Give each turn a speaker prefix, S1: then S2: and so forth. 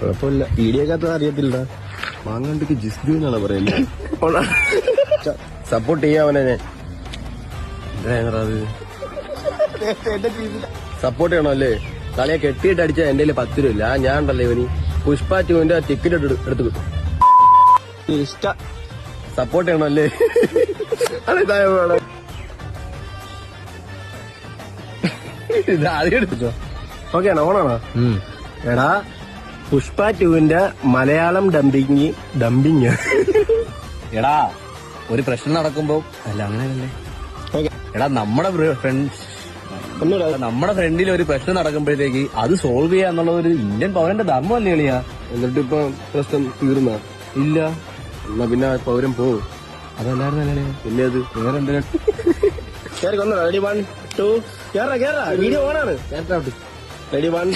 S1: കുഴപ്പമില്ല. വീഡിയോക്കകത്ത് അറിയത്തില്ല. മാങ്ങാണ്ടിക്ക് ജിസ്ജു എന്നാണ് പറയുന്നത്. സപ്പോർട്ട് ചെയ്യാവനെ ഞാൻ. അത് സപ്പോർട്ട് ചെയ്യണോ അല്ലേ? കളിയെ കെട്ടിയിട്ട് അടിച്ചാൽ എന്റെ 10 രൂപ ഇല്ല. ഞാൻ ഉണ്ടല്ലോ ഇവന് പുഷ്പ 2 ടിക്കറ്റ് എടുത്ത് കിട്ടും. സപ്പോർട്ട് ചെയ്യണോ അല്ലേ? ഇത് ആദ്യം എടുത്തോ. ഓക്കെ ആണോ? ഓണാണോ? എടാ പുഷ്പ 2 മലയാളം ഡംബിങ്.
S2: എടാ ഒരു പ്രശ്നം നടക്കുമ്പോ അല്ല അങ്ങനെയല്ലേ. എടാ നമ്മുടെ ഫ്രണ്ടിൽ ഒരു പ്രശ്നം നടക്കുമ്പോഴത്തേക്ക് അത് സോൾവ് ചെയ്യാ എന്നുള്ളത് ഒരു ഇന്ത്യൻ പൗരന്റെ ധർമ്മമല്ലേ എളിയാ?
S1: എന്നിട്ട് ഇപ്പൊ പ്രശ്നം തീർന്ന
S2: ഇല്ല.
S1: എന്നാ പിന്നെ പൗരം പോവും.
S2: അതല്ലായിരുന്നല്ലേ
S1: പിന്നെ അത്
S2: വേറെ എന്തെങ്കിലും
S1: റെഡി 1 2 വീഡിയോ ഓണാണ്. റെഡി 1